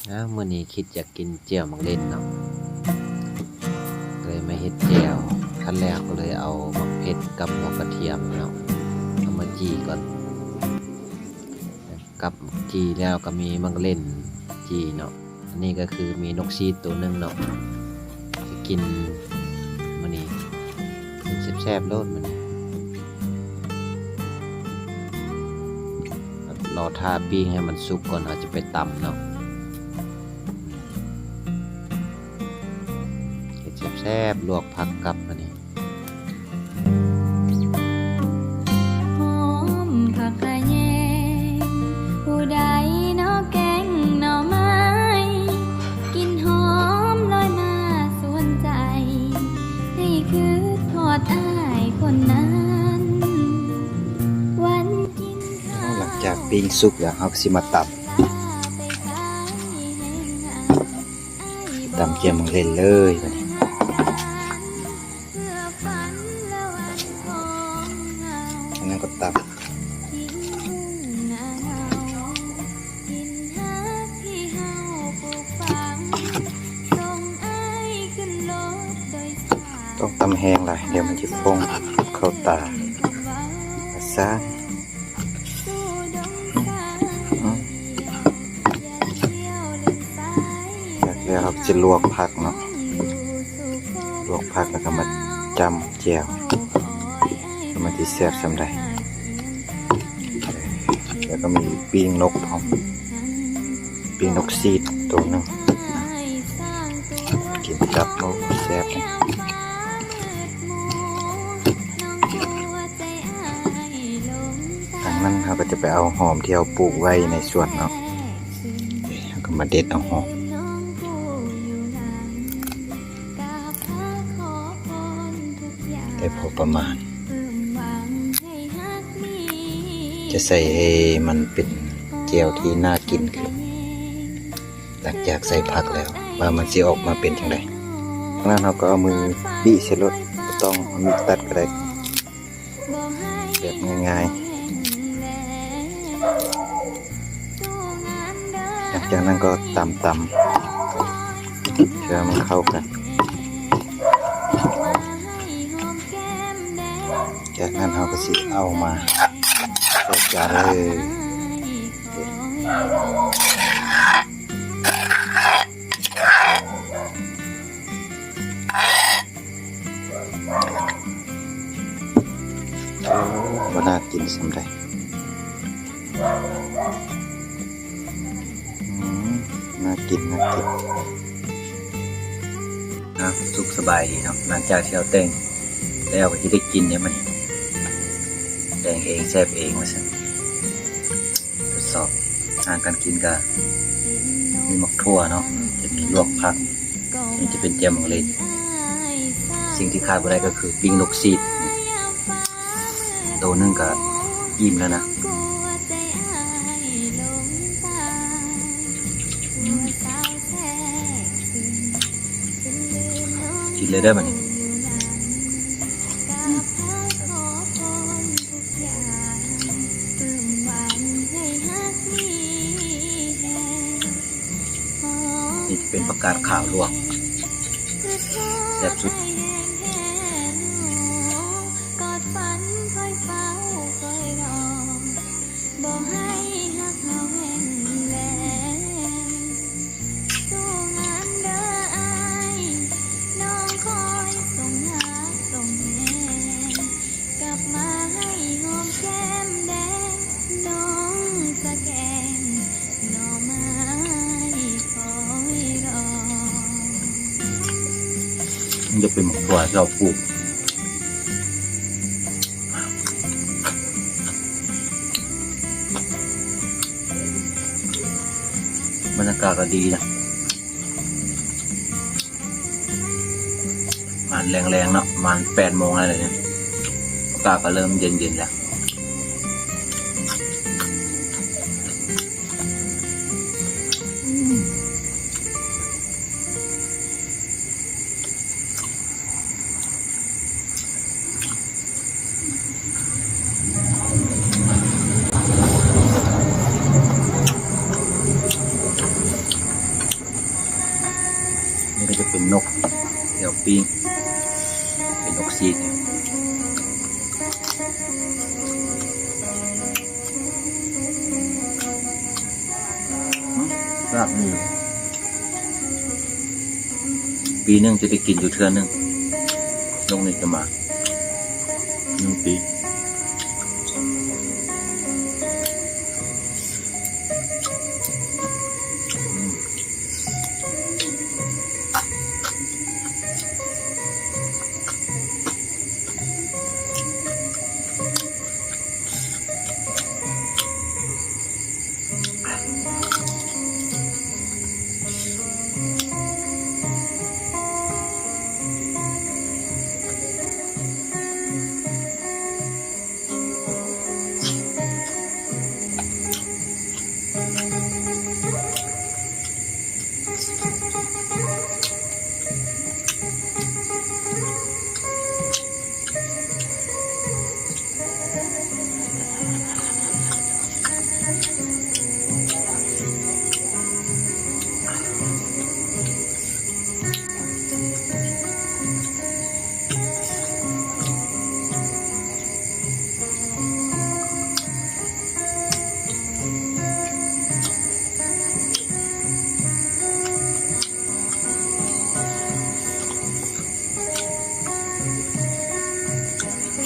มื้อนี้คิดอยากกินเจียวมักเล่นเนาะเลยมาเฮ็ดแจ่วขั้นแรกก็เลยเอามักเผ็ดกับหัวกระเทียมเนาะเอามาจี่ก่อนกับจี่แล้วก็มีมักเล่นจี่เนาะอันนี้ก็คือมีนกชีตัวนึงเนาะจะกินมื้อนี้กินแซ่บๆโลดมื้อนี้รอทาปิ้งให้มันสุกก่อนอาจจะไปตำเนาะแซ่บลวกผักกับอันนี้หอมผักกะแยงผู้ใดเนาะแกงหน่อไม้กินหอมลอยมาสวนใจให้คือทอดอ้ายคนนั้นวันกินข้าวหลังจากปิ้งสุกแล้วเราก็สิมาตำเจียวมังเล่นเลยบัดนี้อันนั้นก็ตำต้องตำแห้งเลยเดี๋ยวมันจะฟงเข้าตาซะแล้วเราจะลวกผักเนาะลวกผักแล้วก็มาจำแจ่วมันจะแซ่บสำใดแล้วก็มีปิ้งนกพร้อมปิ้งนกซีดตัวนึงกินกับนกแซ่บทางนั้นเราก็จะไปเอาหอมที่เราปลูกไว้ในสวนเนาะแล้วก็มาเด็ดเอาหอมได้พอประมาณจะใส่ให้มันเป็นแจ่วที่น่ากินขึ้นหลังจากใส่ผักแล้วว่ามันจะออกมาเป็นอย่างไรงั้นเราก็เอามือบี้เสร็จรถต้องเอามือตัดก็ได้แบบง่ายๆหลังจากนั้นก็ตำเพื่อมันเข้ากันจากนั้นเราก็สิเอามาใส่จานเลยว่าน่ากินสำหรับน่ากินสุขสบายดีเนาะหลังจากที่เราแต่งแล้วก็จะได้กินเนี่ยมันแต่งเองแซ่บเองมาสิทดสอบอาหารการกินก็มีหมกทั่วเนาะจะมีลวกผักนี่จะเป็นเจียวมังเล่นสิ่งที่ขาดไม่ได้ก็คือปิ้งนกซีดตัวนึงก็อิ่มแล้วนะกินเลยได้ไหมนี่นี่จะเป็นผักกาดขาวลวกแซ่บสุดมันจะเป็นหมกถั่วที่เราปลูกบรรยากาศก็ดีนะมันแรงๆเนาะมัน8 โมงอะไรเนี่ยอากาศก็เริ่มเย็นๆแล้ว ปิ้งเป็นนกซีดเนี่ยราบนี่ปีหนึงจะได้กินอยู่เทื่อนึงนกนี่จะมา1 ปี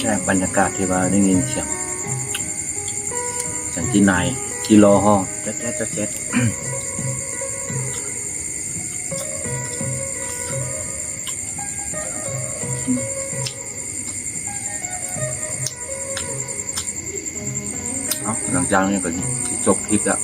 แค่บรรยากาศที่ว่าได้ยินเสียงที่นายกิโลห้องแจ๊ดแจ๊ดแจ๊ดเอาหลังจากนี้ก็จบคลิปแล้ว